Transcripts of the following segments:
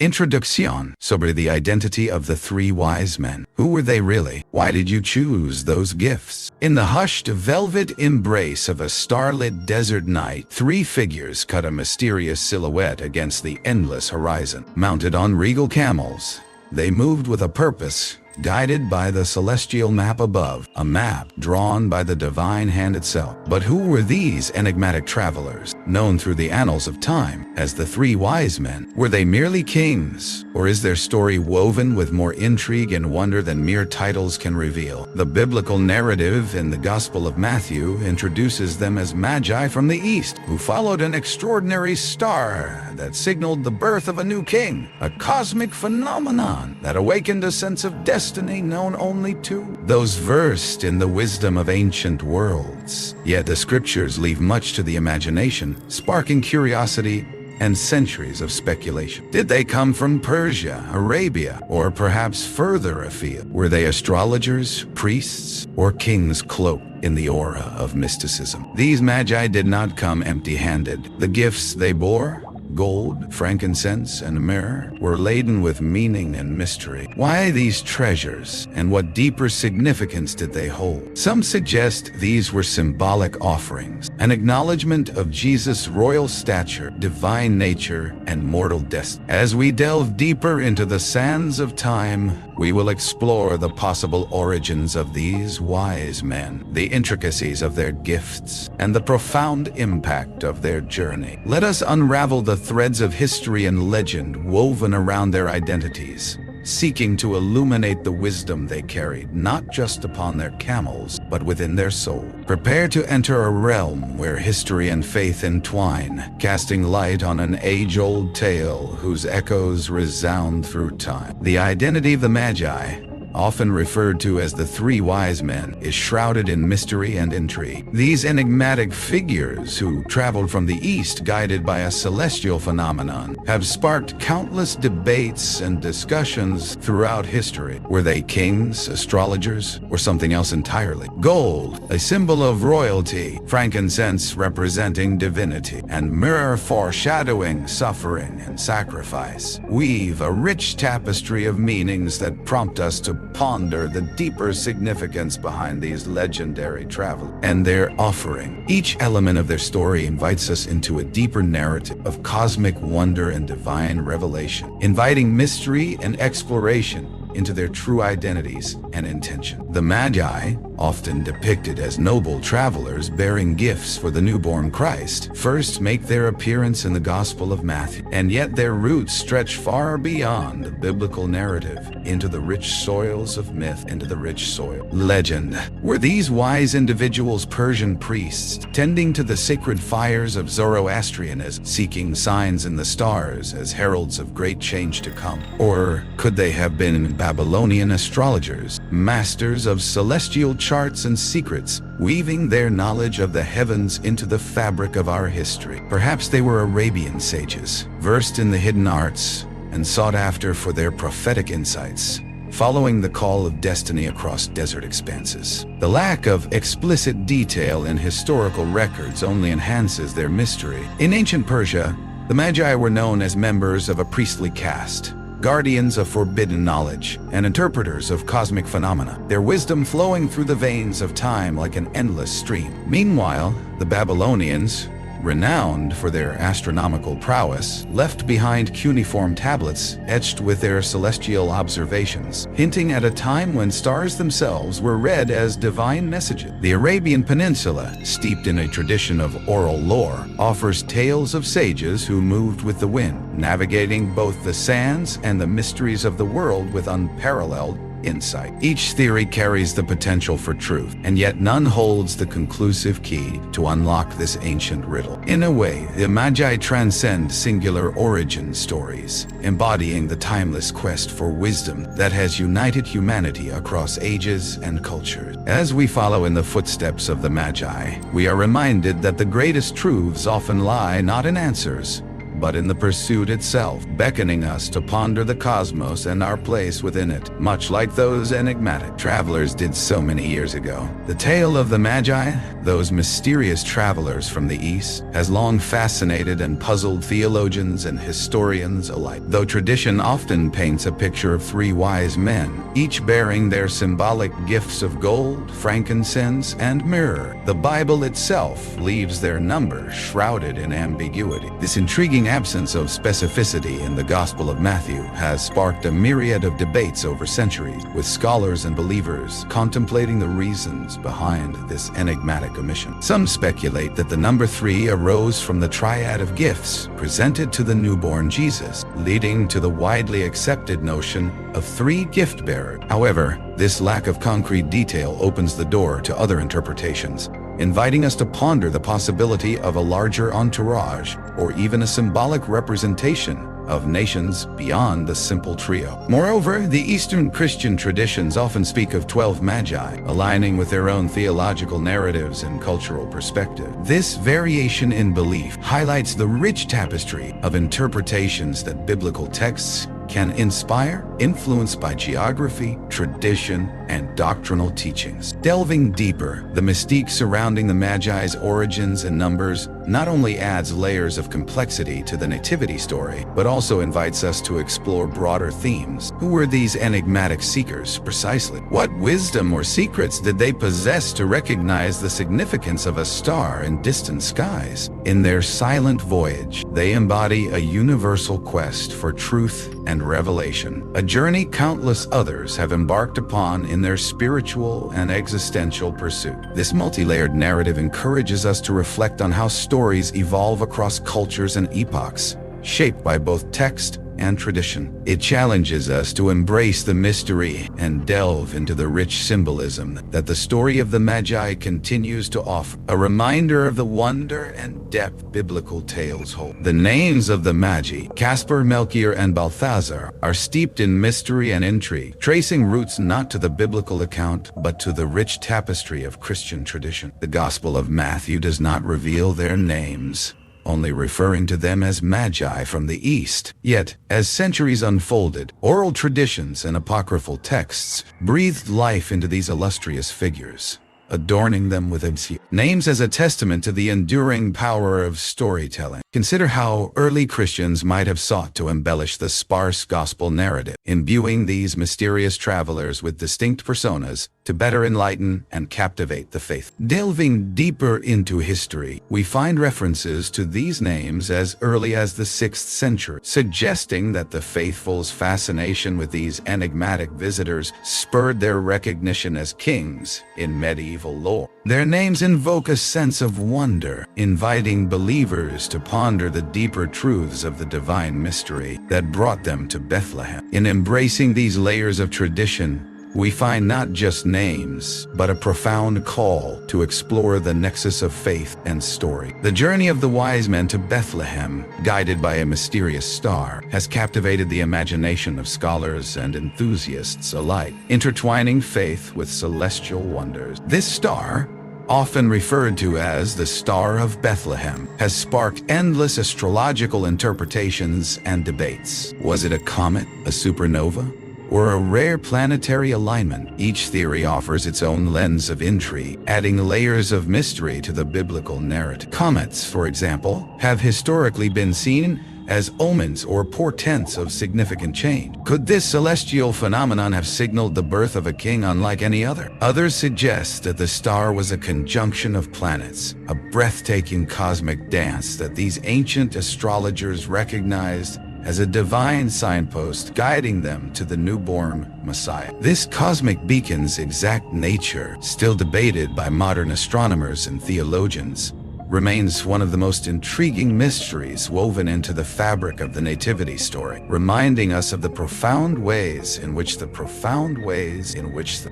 Introduction. Sobre the identity of the three wise men. Who were they really? Why did you choose those gifts? In the hushed velvet embrace of a starlit desert night, three figures cut a mysterious silhouette against the endless horizon. Mounted on regal camels, they moved with a purpose, guided by the celestial map above, a map drawn by the divine hand itself. But who were these enigmatic travelers, known through the annals of time as the three wise men? Were they merely kings, or is their story woven with more intrigue and wonder than mere titles can reveal? The biblical narrative in the Gospel of Matthew introduces them as magi from the east, who followed an extraordinary star that signaled the birth of a new king, a cosmic phenomenon that awakened a sense of destiny known only to those versed in the wisdom of ancient worlds. Yet the scriptures leave much to the imagination, sparking curiosity and centuries of speculation. Did they come from Persia, Arabia, or perhaps further afield? Were they astrologers, priests, or kings cloaked in the aura of mysticism? These magi did not come empty-handed. The gifts they bore, gold, frankincense, and myrrh, were laden with meaning and mystery. Why these treasures, and what deeper significance did they hold? Some suggest these were symbolic offerings, an acknowledgement of Jesus' royal stature, divine nature, and mortal destiny. As we delve deeper into the sands of time, we will explore the possible origins of these wise men, the intricacies of their gifts, and the profound impact of their journey. Let us unravel the threads of history and legend woven around their identities, seeking to illuminate the wisdom they carried, not just upon their camels, but within their soul. Prepare to enter a realm where history and faith entwine, casting light on an age-old tale whose echoes resound through time. The identity of the Magi, often referred to as the three wise men, is shrouded in mystery and intrigue. These enigmatic figures, who traveled from the east guided by a celestial phenomenon, have sparked countless debates and discussions throughout history. Were they kings, astrologers, or something else entirely? Gold, a symbol of royalty, frankincense representing divinity, and myrrh foreshadowing suffering and sacrifice, weave a rich tapestry of meanings that prompt us to ponder the deeper significance behind these legendary travelers and their offering. Each element of their story invites us into a deeper narrative of cosmic wonder and divine revelation, inviting mystery and exploration into their true identities and intention. The Magi, often depicted as noble travelers bearing gifts for the newborn Christ, first make their appearance in the Gospel of Matthew, and yet their roots stretch far beyond the biblical narrative into the rich soils of myth, into the rich soil legend. Were these wise individuals Persian priests, tending to the sacred fires of Zoroastrianism, seeking signs in the stars as heralds of great change to come? Or could they have been Babylonian astrologers, masters of celestial charts and secrets, weaving their knowledge of the heavens into the fabric of our history? Perhaps they were Arabian sages, versed in the hidden arts and sought after for their prophetic insights, following the call of destiny across desert expanses. The lack of explicit detail in historical records only enhances their mystery. In ancient Persia, the Magi were known as members of a priestly caste, guardians of forbidden knowledge, and interpreters of cosmic phenomena, their wisdom flowing through the veins of time like an endless stream. Meanwhile, the Babylonians, renowned for their astronomical prowess, left behind cuneiform tablets etched with their celestial observations, hinting at a time when stars themselves were read as divine messages. The Arabian Peninsula, steeped in a tradition of oral lore, offers tales of sages who moved with the wind, navigating both the sands and the mysteries of the world with unparalleled insight. Each theory carries the potential for truth, and yet none holds the conclusive key to unlock this ancient riddle. In a way, the Magi transcend singular origin stories, embodying the timeless quest for wisdom that has united humanity across ages and cultures. As we follow in the footsteps of the Magi, we are reminded that the greatest truths often lie not in answers, but in the pursuit itself, beckoning us to ponder the cosmos and our place within it, much like those enigmatic travelers did so many years ago. The tale of the Magi, those mysterious travelers from the East, has long fascinated and puzzled theologians and historians alike. Though tradition often paints a picture of three wise men, each bearing their symbolic gifts of gold, frankincense, and myrrh, the Bible itself leaves their number shrouded in ambiguity. This intriguing absence of specificity in the Gospel of Matthew has sparked a myriad of debates over centuries, with scholars and believers contemplating the reasons behind this enigmatic omission. Some speculate that the number 3 arose from the triad of gifts presented to the newborn Jesus, leading to the widely accepted notion of 3 gift bearers. However, this lack of concrete detail opens the door to other interpretations, inviting us to ponder the possibility of a larger entourage or even a symbolic representation of nations beyond the simple trio. Moreover, the Eastern Christian traditions often speak of 12 magi, aligning with their own theological narratives and cultural perspective. This variation in belief highlights the rich tapestry of interpretations that biblical texts can inspire, influenced by geography, tradition, and doctrinal teachings. Delving deeper, the mystique surrounding the Magi's origins and numbers not only adds layers of complexity to the nativity story, but also invites us to explore broader themes. Who were these enigmatic seekers precisely? What wisdom or secrets did they possess to recognize the significance of a star in distant skies? In their silent voyage, they embody a universal quest for truth and revelation, a journey countless others have embarked upon in their spiritual and existential pursuit. This multi-layered narrative encourages us to reflect on how stories evolve across cultures and epochs, shaped by both text and tradition. It challenges us to embrace the mystery and delve into the rich symbolism that the story of the Magi continues to offer, a reminder of the wonder and depth biblical tales hold. The names of the Magi, Caspar, Melchior, and Balthazar, are steeped in mystery and intrigue, tracing roots not to the biblical account, but to the rich tapestry of Christian tradition. The Gospel of Matthew does not reveal their names, only referring to them as Magi from the East. Yet, as centuries unfolded, oral traditions and apocryphal texts breathed life into these illustrious figures, adorning them with names as a testament to the enduring power of storytelling. Consider how early Christians might have sought to embellish the sparse gospel narrative, imbuing these mysterious travelers with distinct personas to better enlighten and captivate the faith. Delving deeper into history, we find references to these names as early as the 6th century, suggesting that the faithful's fascination with these enigmatic visitors spurred their recognition as kings in medieval lore. Their names invoke a sense of wonder, inviting believers to ponder the deeper truths of the divine mystery that brought them to Bethlehem. In embracing these layers of tradition, we find not just names, but a profound call to explore the nexus of faith and story. The journey of the wise men to Bethlehem, guided by a mysterious star, has captivated the imagination of scholars and enthusiasts alike, intertwining faith with celestial wonders. This star, often referred to as the Star of Bethlehem, has sparked endless astrological interpretations and debates. Was it a comet, a supernova, or a rare planetary alignment? Each theory offers its own lens of intrigue, adding layers of mystery to the biblical narrative. Comets, for example, have historically been seen as omens or portents of significant change. Could this celestial phenomenon have signaled the birth of a king unlike any other? Others suggest that the star was a conjunction of planets, a breathtaking cosmic dance that these ancient astrologers recognized as a divine signpost guiding them to the newborn Messiah. This cosmic beacon's exact nature, still debated by modern astronomers and theologians, remains one of the most intriguing mysteries woven into the fabric of the Nativity story, reminding us of the profound ways in which the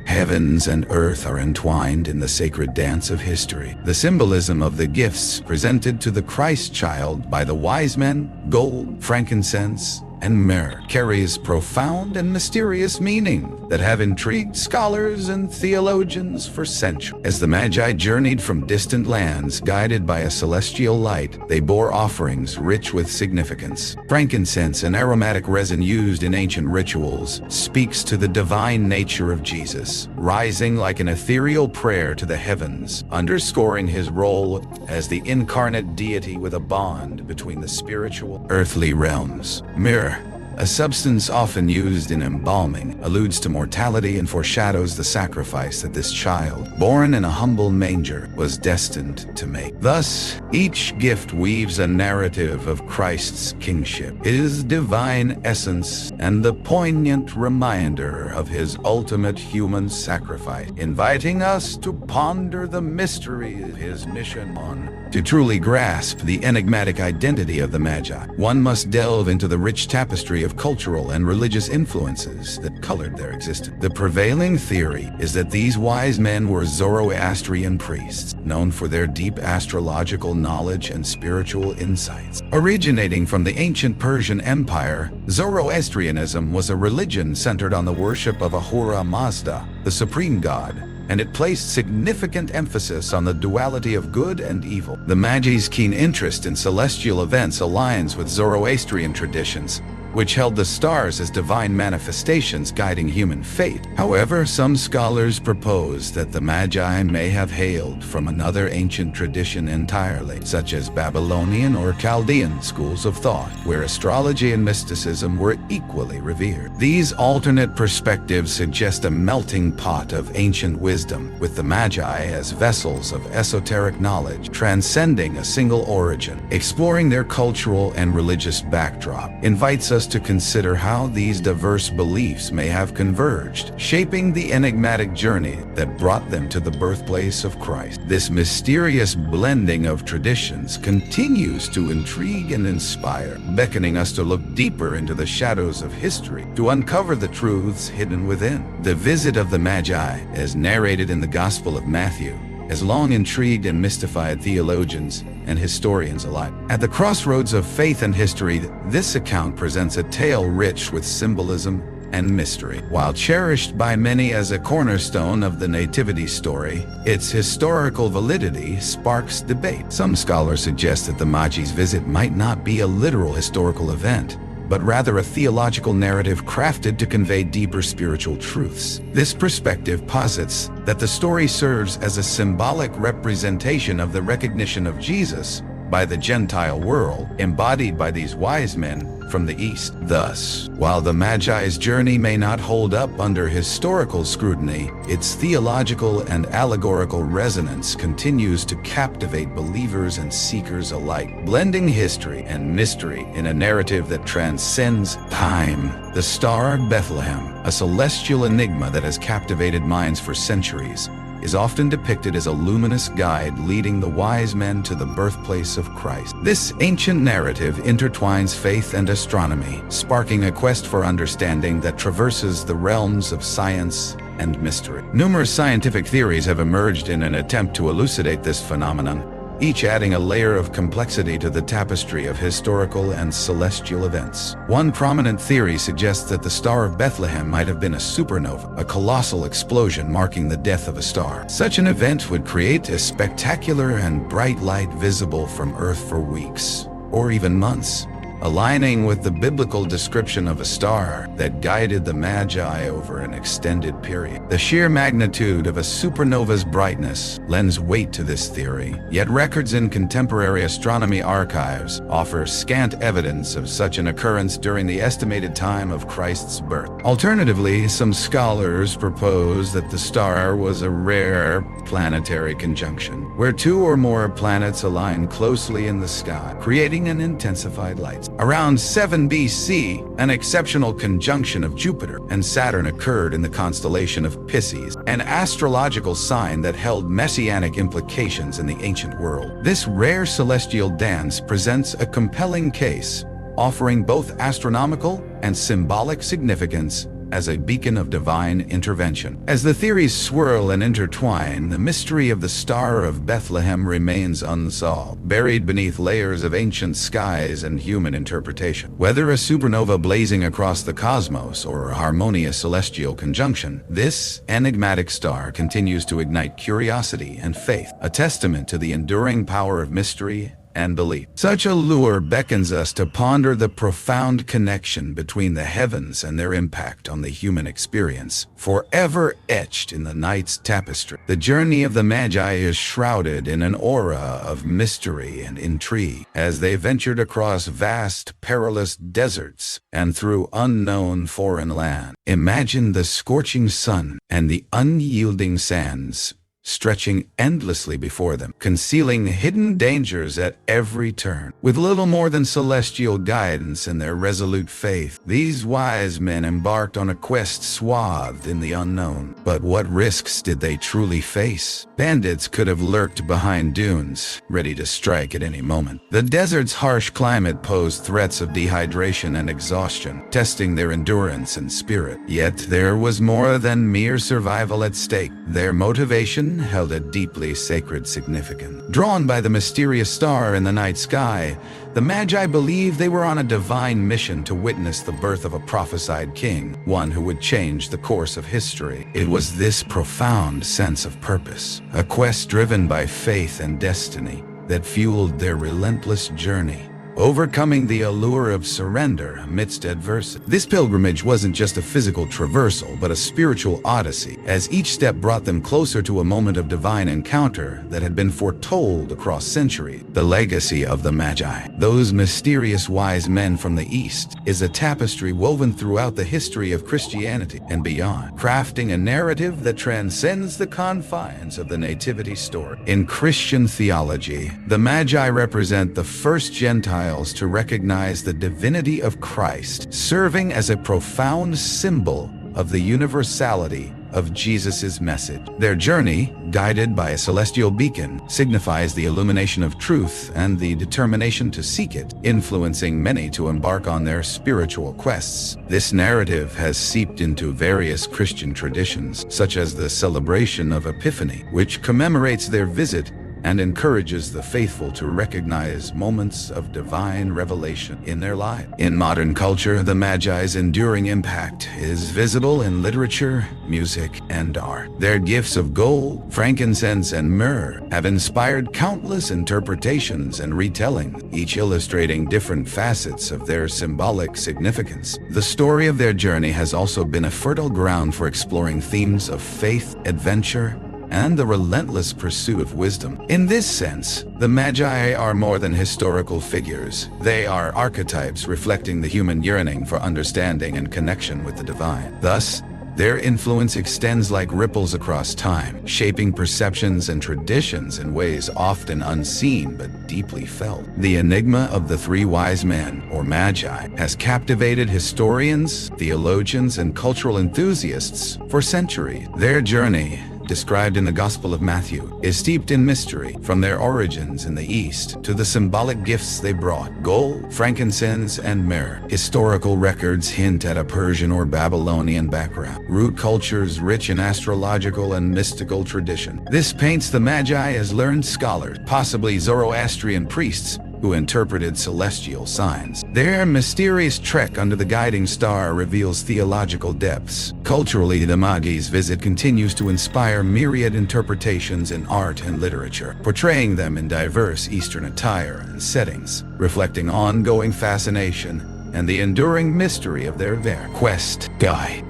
heavens and earth are entwined in the sacred dance of history. The symbolism of the gifts presented to the Christ child by the wise men, gold, frankincense, and myrrh carries profound and mysterious meaning that have intrigued scholars and theologians for centuries. As the Magi journeyed from distant lands, guided by a celestial light, they bore offerings rich with significance. Frankincense, an aromatic resin used in ancient rituals, speaks to the divine nature of Jesus, rising like an ethereal prayer to the heavens, underscoring his role as the incarnate deity with a bond between the spiritual, earthly realms. Myrrh, a substance often used in embalming, alludes to mortality and foreshadows the sacrifice that this child, born in a humble manger, was destined to make. Thus, each gift weaves a narrative of Christ's kingship, his divine essence, and the poignant reminder of his ultimate human sacrifice, inviting us to ponder the mystery of his mission on. To truly grasp the enigmatic identity of the Magi, one must delve into the rich tapestry of cultural and religious influences that colored their existence. The prevailing theory is that these wise men were Zoroastrian priests, known for their deep astrological knowledge and spiritual insights. Originating from the ancient Persian Empire, Zoroastrianism was a religion centered on the worship of Ahura Mazda, the supreme god, and it placed significant emphasis on the duality of good and evil. The Magi's keen interest in celestial events aligns with Zoroastrian traditions, which held the stars as divine manifestations guiding human fate. However, some scholars propose that the Magi may have hailed from another ancient tradition entirely, such as Babylonian or Chaldean schools of thought, where astrology and mysticism were equally revered. These alternate perspectives suggest a melting pot of ancient wisdom, with the Magi as vessels of esoteric knowledge transcending a single origin. Exploring their cultural and religious backdrop invites us to consider how these diverse beliefs may have converged, shaping the enigmatic journey that brought them to the birthplace of Christ. This mysterious blending of traditions continues to intrigue and inspire, beckoning us to look deeper into the shadows of history to uncover the truths hidden within. The visit of the Magi, as narrated in the Gospel of Matthew, has long intrigued and mystified theologians and historians alike. At the crossroads of faith and history, this account presents a tale rich with symbolism and mystery. While cherished by many as a cornerstone of the nativity story, its historical validity sparks debate. Some scholars suggest that the Magi's visit might not be a literal historical event, but rather a theological narrative crafted to convey deeper spiritual truths. This perspective posits that the story serves as a symbolic representation of the recognition of Jesus by the Gentile world, embodied by these wise men from the East. Thus, while the Magi's journey may not hold up under historical scrutiny, its theological and allegorical resonance continues to captivate believers and seekers alike, blending history and mystery in a narrative that transcends time. The Star of Bethlehem, a celestial enigma that has captivated minds for centuries, is often depicted as a luminous guide leading the wise men to the birthplace of Christ. This ancient narrative intertwines faith and astronomy, sparking a quest for understanding that traverses the realms of science and mystery. Numerous scientific theories have emerged in an attempt to elucidate this phenomenon, each adding a layer of complexity to the tapestry of historical and celestial events. One prominent theory suggests that the Star of Bethlehem might have been a supernova, a colossal explosion marking the death of a star. Such an event would create a spectacular and bright light visible from Earth for weeks, or even months, aligning with the biblical description of a star that guided the Magi over an extended period. The sheer magnitude of a supernova's brightness lends weight to this theory, yet records in contemporary astronomy archives offer scant evidence of such an occurrence during the estimated time of Christ's birth. Alternatively, some scholars propose that the star was a rare planetary conjunction, where two or more planets align closely in the sky, creating an intensified light. Around 7 BC, an exceptional conjunction of Jupiter and Saturn occurred in the constellation of Pisces, an astrological sign that held messianic implications in the ancient world. This rare celestial dance presents a compelling case, offering both astronomical and symbolic significance as a beacon of divine intervention. As the theories swirl and intertwine, the mystery of the Star of Bethlehem remains unsolved, buried beneath layers of ancient skies and human interpretation. Whether a supernova blazing across the cosmos or a harmonious celestial conjunction, this enigmatic star continues to ignite curiosity and faith, a testament to the enduring power of mystery and belief. Such a lure beckons us to ponder the profound connection between the heavens and their impact on the human experience, forever etched in the night's tapestry. The journey of the Magi is shrouded in an aura of mystery and intrigue as they ventured across vast, perilous deserts and through unknown foreign land. Imagine the scorching sun and the unyielding sands stretching endlessly before them, concealing hidden dangers at every turn. With little more than celestial guidance and their resolute faith, these wise men embarked on a quest swathed in the unknown. But what risks did they truly face? Bandits could have lurked behind dunes, ready to strike at any moment. The desert's harsh climate posed threats of dehydration and exhaustion, testing their endurance and spirit. Yet there was more than mere survival at stake. Their motivation held a deeply sacred significance. Drawn by the mysterious star in the night sky, the Magi believed they were on a divine mission to witness the birth of a prophesied king, one who would change the course of history. It was this profound sense of purpose, a quest driven by faith and destiny, that fueled their relentless journey, overcoming the allure of surrender amidst adversity. This pilgrimage wasn't just a physical traversal, but a spiritual odyssey, as each step brought them closer to a moment of divine encounter that had been foretold across centuries. The legacy of the Magi, those mysterious wise men from the East, is a tapestry woven throughout the history of Christianity and beyond, crafting a narrative that transcends the confines of the nativity story. In Christian theology, the Magi represent the first Gentiles to recognize the divinity of Christ, serving as a profound symbol of the universality of Jesus' message. Their journey, guided by a celestial beacon, signifies the illumination of truth and the determination to seek it, influencing many to embark on their spiritual quests. This narrative has seeped into various Christian traditions, such as the celebration of Epiphany, which commemorates their visit and encourages the faithful to recognize moments of divine revelation in their lives. In modern culture, the Magi's enduring impact is visible in literature, music, and art. Their gifts of gold, frankincense, and myrrh have inspired countless interpretations and retellings, each illustrating different facets of their symbolic significance. The story of their journey has also been a fertile ground for exploring themes of faith, adventure, and the relentless pursuit of wisdom. In this sense, the Magi are more than historical figures. They are archetypes reflecting the human yearning for understanding and connection with the divine. Thus, their influence extends like ripples across time, shaping perceptions and traditions in ways often unseen but deeply felt. The enigma of the three wise men, or Magi, has captivated historians, theologians, and cultural enthusiasts for centuries. Their journey, described in the Gospel of Matthew, is steeped in mystery, from their origins in the East to the symbolic gifts they brought: gold, frankincense, and myrrh. Historical records hint at a Persian or Babylonian background, root cultures rich in astrological and mystical tradition. This paints the Magi as learned scholars, possibly Zoroastrian priests, who interpreted celestial signs. Their mysterious trek under the guiding star reveals theological depths. Culturally, the Magi's visit continues to inspire myriad interpretations in art and literature, portraying them in diverse Eastern attire and settings, reflecting ongoing fascination and the enduring mystery of their quest.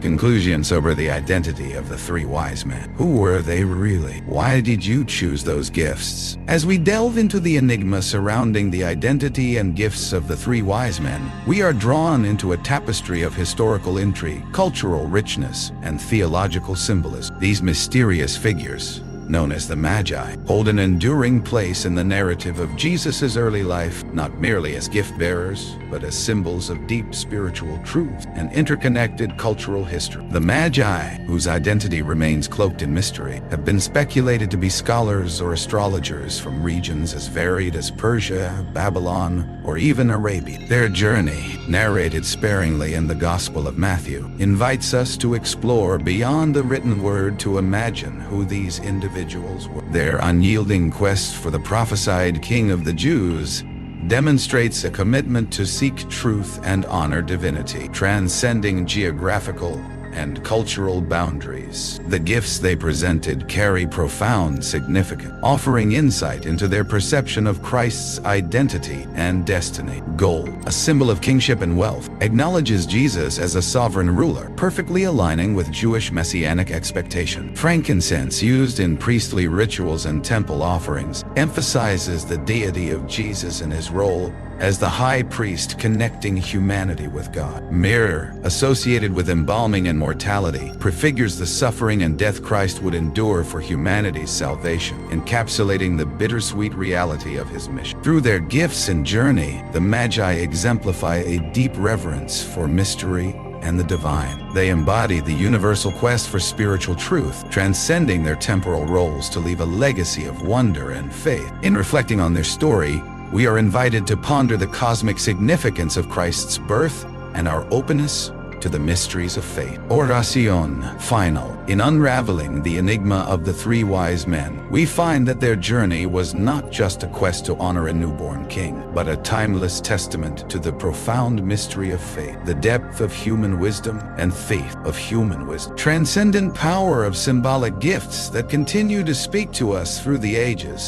Conclusions over the identity of the three wise men. Who were they really? Why did you choose those gifts? As we delve into the enigma surrounding the identity and gifts of the three wise men, we are drawn into a tapestry of historical intrigue, cultural richness, and theological symbolism. These mysterious figures, known as the Magi, hold an enduring place in the narrative of Jesus' early life, not merely as gift-bearers, but as symbols of deep spiritual truth and interconnected cultural history. The Magi, whose identity remains cloaked in mystery, have been speculated to be scholars or astrologers from regions as varied as Persia, Babylon, or even Arabia. Their journey, narrated sparingly in the Gospel of Matthew, invites us to explore beyond the written word to imagine who these individuals were. Their unyielding quest for the prophesied King of the Jews demonstrates a commitment to seek truth and honor divinity, transcending geographical and cultural boundaries. The gifts they presented carry profound significance, offering insight into their perception of Christ's identity and destiny. Gold, a symbol of kingship and wealth, acknowledges Jesus as a sovereign ruler, perfectly aligning with Jewish messianic expectation. Frankincense, used in priestly rituals and temple offerings, emphasizes the deity of Jesus and his role as the high priest connecting humanity with God. Myrrh, associated with embalming and mortality, prefigures the suffering and death Christ would endure for humanity's salvation, encapsulating the bittersweet reality of his mission. Through their gifts and journey, the Magi exemplify a deep reverence for mystery and the divine. They embody the universal quest for spiritual truth, transcending their temporal roles to leave a legacy of wonder and faith. In reflecting on their story, we are invited to ponder the cosmic significance of Christ's birth and our openness to the mysteries of faith. Oración final. In unraveling the enigma of the three wise men, we find that their journey was not just a quest to honor a newborn king, but a timeless testament to the profound mystery of faith, the depth of human wisdom and faith of human wisdom, transcendent power of symbolic gifts that continue to speak to us through the ages.